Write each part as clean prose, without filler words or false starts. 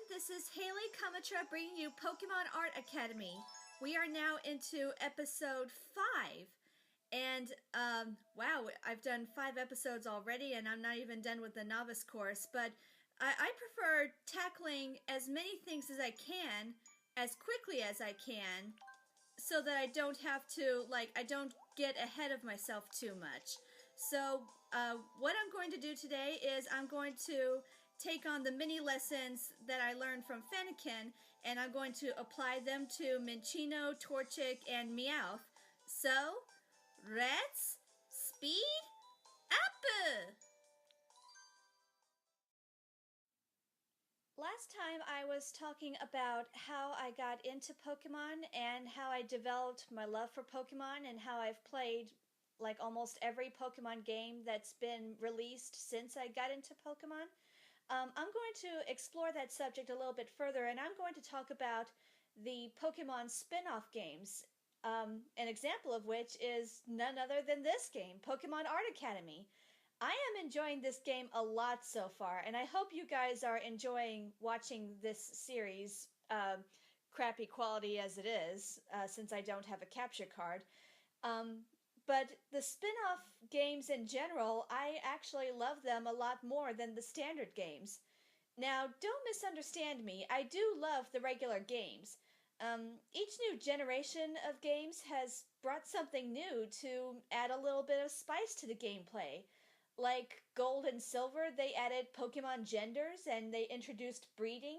This is Hayley Kamatra bringing you Pokemon Art Academy. We are now into episode 5. And, wow, I've done 5 episodes already and I'm not even done with the novice course. But I prefer tackling as many things as I can, as quickly as I can, so that I don't have to, I don't get ahead of myself too much. So, what I'm going to do today is I'm going to take on the mini lessons that I learned from Fennekin, and I'm going to apply them to Minccino, Torchic, and Meowth. So, let's speed up! Last time I was talking about how I got into Pokemon and how I developed my love for Pokemon and how I've played like almost every Pokemon game that's been released since I got into Pokemon. I'm going to explore that subject a little bit further, and I'm going to talk about the Pokemon spin-off games, an example of which is none other than this game, Pokemon Art Academy. I am enjoying this game a lot so far, and I hope you guys are enjoying watching this series, crappy quality as it is, since I don't have a capture card. But the spin-off games in general, I actually love them a lot more than the standard games. Now, don't misunderstand me, I do love the regular games. Each new generation of games has brought something new to add a little bit of spice to the gameplay. Like Gold and Silver, they added Pokemon genders and they introduced breeding,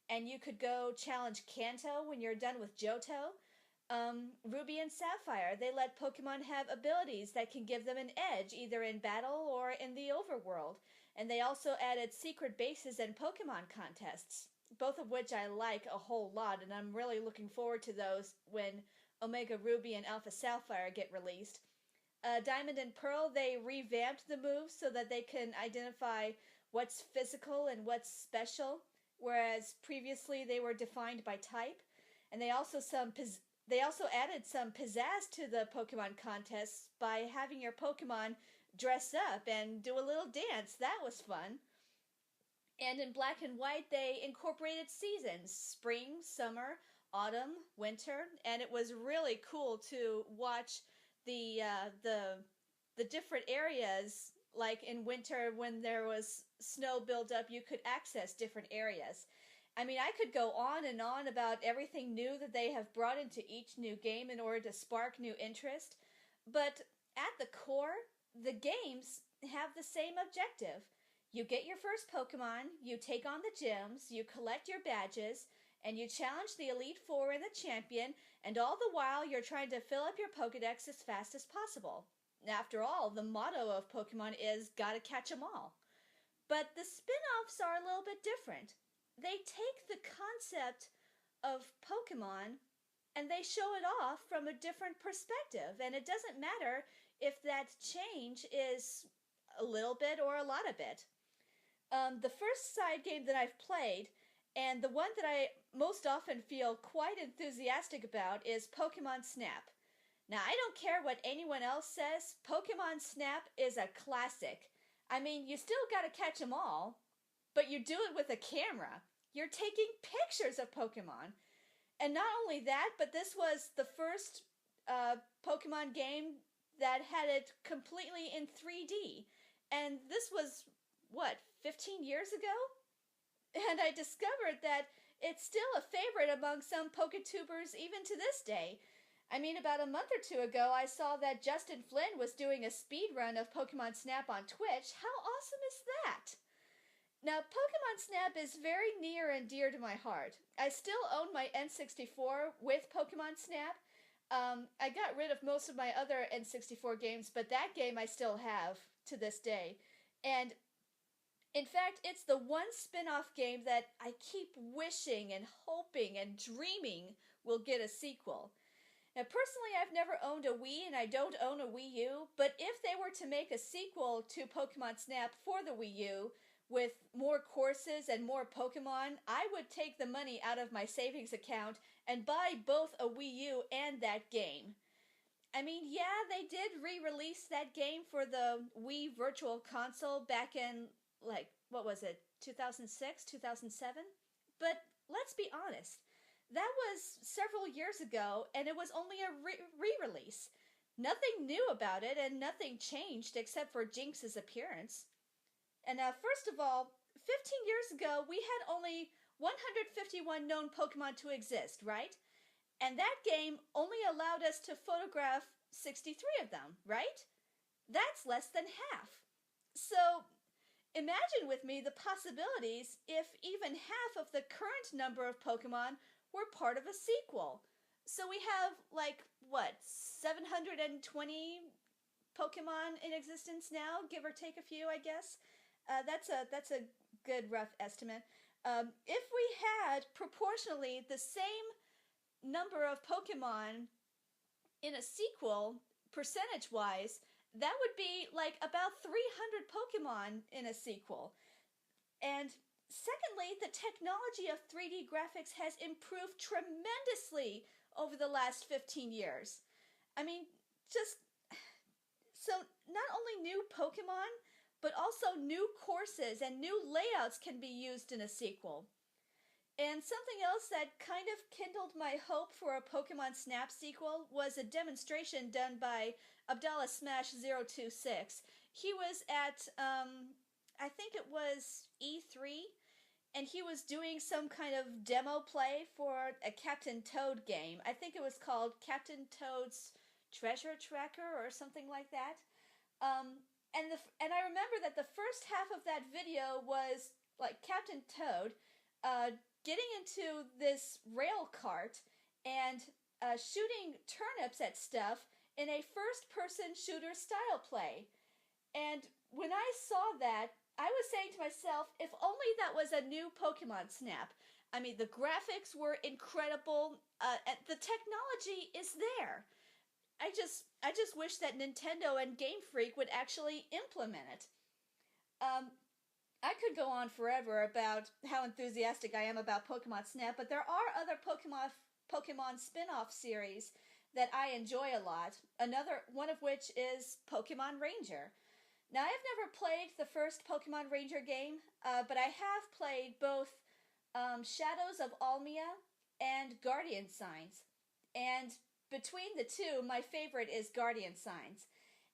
and you could go challenge Kanto when you're done with Johto. Ruby and Sapphire, they let Pokemon have abilities that can give them an edge either in battle or in the overworld. And they also added secret bases and Pokemon contests, both of which I like a whole lot, and I'm really looking forward to those when Omega Ruby and Alpha Sapphire get released. Diamond and Pearl, they revamped the moves so that they can identify what's physical and what's special, whereas previously they were defined by type. And they also added some pizzazz to the Pokemon contests by having your Pokemon dress up and do a little dance. That was fun. And in Black and White, they incorporated seasons: spring, summer, autumn, winter, and it was really cool to watch the different areas. Like in winter, when there was snow buildup, you could access different areas. I mean, I could go on and on about everything new that they have brought into each new game in order to spark new interest, but at the core, the games have the same objective. You get your first Pokemon, you take on the gyms, you collect your badges, and you challenge the Elite Four and the Champion, and all the while you're trying to fill up your Pokedex as fast as possible. After all, the motto of Pokemon is gotta catch 'em all. But the spin-offs are a little bit different. They take the concept of Pokemon and they show it off from a different perspective, and it doesn't matter if that change is a little bit or a lot of it. The first side game that I've played, and the one that I most often feel quite enthusiastic about, is Pokemon Snap. Now, I don't care what anyone else says, Pokemon Snap is a classic. I mean, you still gotta catch 'em all, but you do it with a camera. You're taking pictures of Pokemon. And not only that, but this was the first Pokemon game that had it completely in 3D. And this was, 15 years ago? And I discovered that it's still a favorite among some Poketubers even to this day. I mean, about a month or two ago, I saw that Justin Flynn was doing a speed run of Pokemon Snap on Twitch. How awesome is that? Now, Pokemon Snap is very near and dear to my heart. I still own my N64 with Pokemon Snap. I got rid of most of my other N64 games, but that game I still have to this day. And in fact, it's the one spin-off game that I keep wishing and hoping and dreaming will get a sequel. Now, personally, I've never owned a Wii and I don't own a Wii U, but if they were to make a sequel to Pokemon Snap for the Wii U, with more courses and more Pokemon, I would take the money out of my savings account and buy both a Wii U and that game. I mean, yeah, they did re-release that game for the Wii Virtual Console back in, 2006, 2007? but let's be honest. That was several years ago, and it was only a re-release. Nothing new about it, and nothing changed except for Jinx's appearance. And first of all, 15 years ago, we had only 151 known Pokemon to exist, right? And that game only allowed us to photograph 63 of them, right? That's less than half. So imagine with me the possibilities if even half of the current number of Pokemon were part of a sequel. So we have, like, what, 720 Pokemon in existence now, give or take a few, I guess. That's a good rough estimate. If we had proportionally the same number of Pokemon in a sequel, percentage-wise, that would be like about 300 Pokemon in a sequel. And secondly, the technology of 3D graphics has improved tremendously over the last 15 years. I mean, so not only new Pokemon, but also new courses and new layouts can be used in a sequel. And something else that kind of kindled my hope for a Pokemon Snap sequel was a demonstration done by Abdallah Smash 026. He was at, I think it was E3, and he was doing some kind of demo play for a Captain Toad game. I think it was called Captain Toad's Treasure Tracker or something like that. And I remember that the first half of that video was like Captain Toad getting into this rail cart and shooting turnips at stuff in a first-person shooter style play. And when I saw that, I was saying to myself, if only that was a new Pokemon Snap. I mean, the graphics were incredible. The technology is there. I just wish that Nintendo and Game Freak would actually implement it. I could go on forever about how enthusiastic I am about Pokemon Snap, but there are other Pokemon spin-off series that I enjoy a lot. Another one of which is Pokemon Ranger. Now, I've never played the first Pokemon Ranger game, but I have played both Shadows of Almia and Guardian Signs. And between the two, my favorite is Guardian Signs.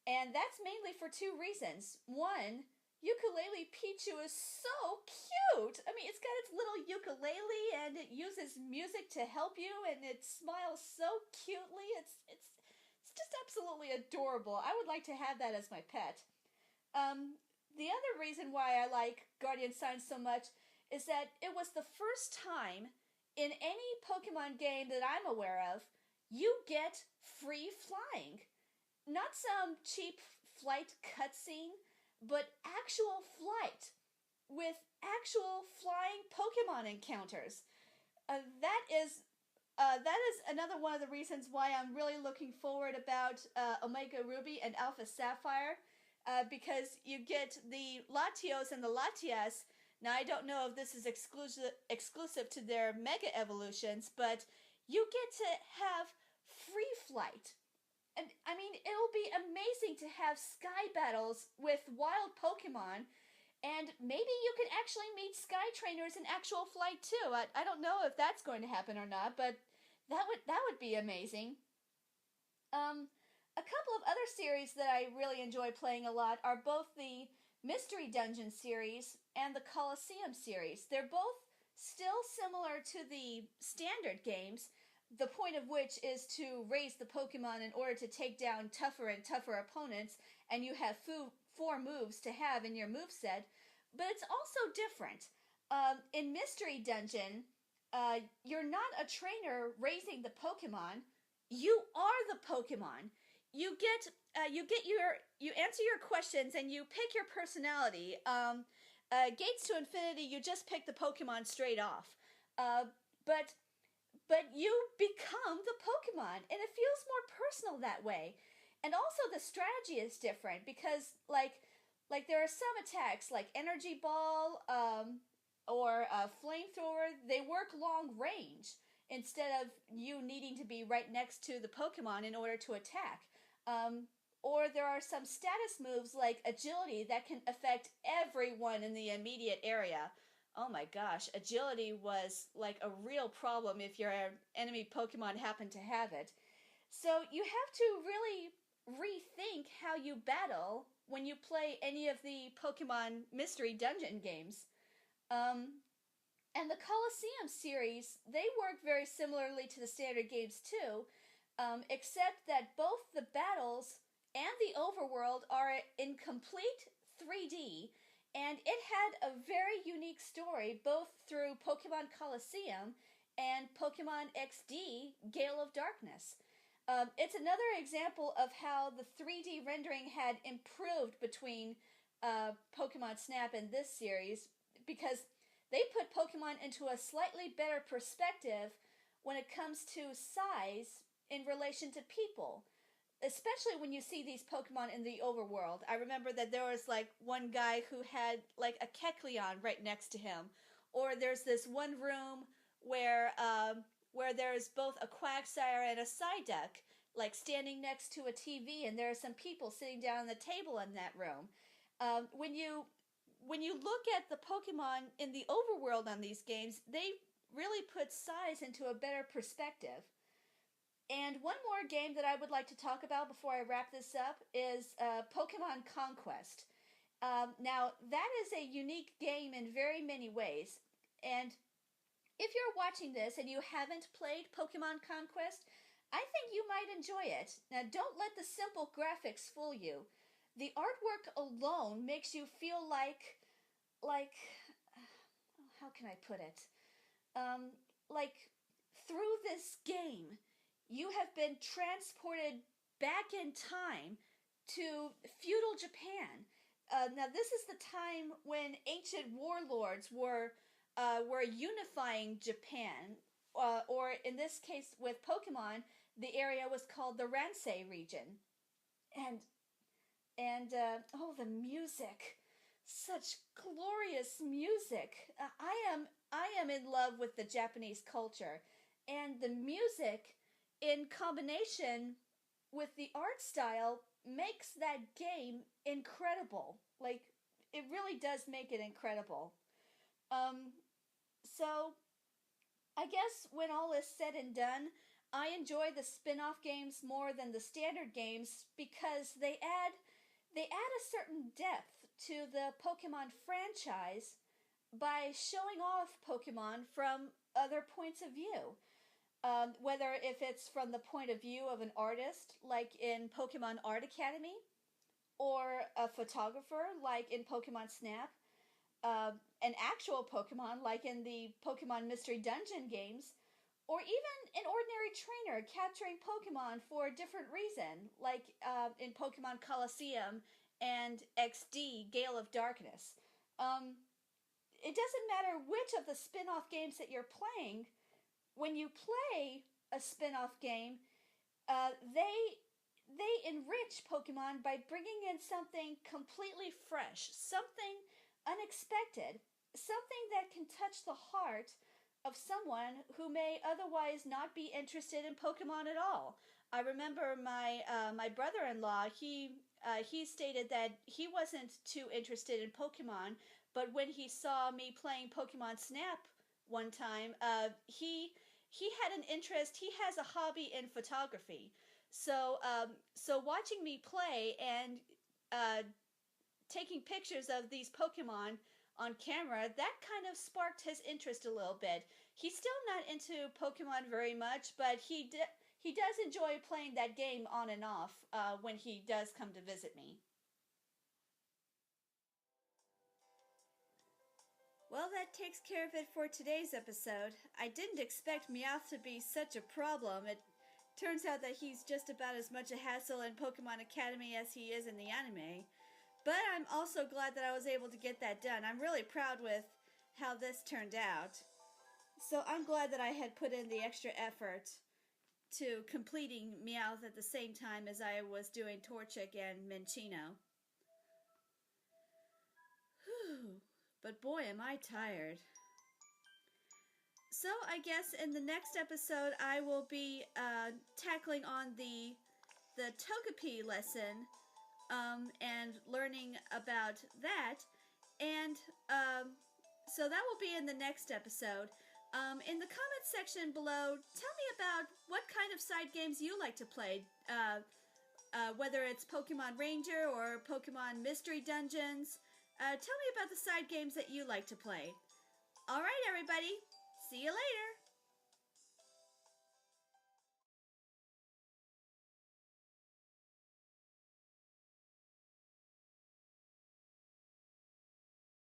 And that's mainly for two reasons. One, Ukulele Pichu is so cute! I mean, it's got its little ukulele and it uses music to help you and it smiles so cutely. It's just absolutely adorable. I would like to have that as my pet. The other reason why I like Guardian Signs so much is that it was the first time in any Pokemon game that I'm aware of you get free flying. Not some cheap flight cutscene, but actual flight with actual flying Pokemon encounters. That is another one of the reasons why I'm really looking forward about Omega Ruby and Alpha Sapphire, because you get the Latios and the Latias. Now, I don't know if this is exclusive to their Mega Evolutions, but you get to have free flight. And, I mean, it'll be amazing to have sky battles with wild Pokemon, and maybe you can actually meet sky trainers in actual flight, too. I don't know if that's going to happen or not, but that would be amazing. A couple of other series that I really enjoy playing a lot are both the Mystery Dungeon series and the Colosseum series. They're both still similar to the standard games, the point of which is to raise the Pokemon in order to take down tougher and tougher opponents, and you have 4 moves to have in your moveset, but it's also different. In Mystery Dungeon, you're not a trainer raising the Pokemon, you are the Pokemon. You answer your questions and you pick your personality. Gates to Infinity, you just pick the Pokemon straight off. But you become the Pokemon, and it feels more personal that way. And also the strategy is different, because like there are some attacks, like Energy Ball or Flamethrower, they work long range, instead of you needing to be right next to the Pokemon in order to attack. Or there are some status moves like Agility that can affect everyone in the immediate area. Oh my gosh, agility was like a real problem if your enemy Pokemon happened to have it. So you have to really rethink how you battle when you play any of the Pokemon Mystery Dungeon games. Um, and the Colosseum series, they work very similarly to the standard games too, except that both the battles and the overworld are in complete 3D, and it had a very unique story both through Pokemon Colosseum and Pokemon XD Gale of Darkness. It's another example of how the 3D rendering had improved between Pokemon Snap and this series, because they put Pokemon into a slightly better perspective when it comes to size in relation to people. Especially when you see these Pokemon in the overworld. I remember that there was like one guy who had like a Kecleon right next to him. Or there's this one room where there's both a Quagsire and a Psyduck, like standing next to a TV, and there are some people sitting down on the table in that room. When you look at the Pokemon in the overworld on these games, they really put size into a better perspective. And one more game that I would like to talk about before I wrap this up is Pokemon Conquest. Now, that is a unique game in very many ways. And if you're watching this and you haven't played Pokemon Conquest, I think you might enjoy it. Now, don't let the simple graphics fool you. The artwork alone makes you feel like how can I put it? Like through this game, you have been transported back in time to feudal Japan. Now, this is the time when ancient warlords were unifying Japan, or in this case with Pokemon, the area was called the Ransei region. And oh, the music, such glorious music. I am in love with the Japanese culture, and the music in combination with the art style makes that game incredible. Like, it really does make it incredible. So I guess when all is said and done, I enjoy the spin-off games more than the standard games because they add a certain depth to the Pokemon franchise by showing off Pokemon from other points of view. Whether if it's from the point of view of an artist, like in Pokemon Art Academy, or a photographer, like in Pokemon Snap, an actual Pokemon, like in the Pokemon Mystery Dungeon games, or even an ordinary trainer capturing Pokemon for a different reason, like in Pokemon Colosseum and XD Gale of Darkness. It doesn't matter which of the spin-off games that you're playing. When you play a spin-off game, they enrich Pokemon by bringing in something completely fresh, something unexpected, something that can touch the heart of someone who may otherwise not be interested in Pokemon at all. I remember my brother-in-law. He stated that he wasn't too interested in Pokemon, but when he saw me playing Pokemon Snap one time, he had an interest. He has a hobby in photography. So watching me play and taking pictures of these Pokemon on camera, that kind of sparked his interest a little bit. He's still not into Pokemon very much, but he does enjoy playing that game on and off when he does come to visit me. Well, that takes care of it for today's episode. I didn't expect Meowth to be such a problem. It turns out that he's just about as much a hassle in Pokemon Academy as he is in the anime. But I'm also glad that I was able to get that done. I'm really proud with how this turned out. So I'm glad that I had put in the extra effort to completing Meowth at the same time as I was doing Torchic and Minccino. Whew. But boy, am I tired. So I guess in the next episode I will be tackling on the Togepi lesson and learning about that. And So that will be in the next episode. In the comments section below, tell me about what kind of side games you like to play. Whether it's Pokemon Ranger or Pokemon Mystery Dungeons. Tell me about the side games that you like to play. Alright, everybody. See you later.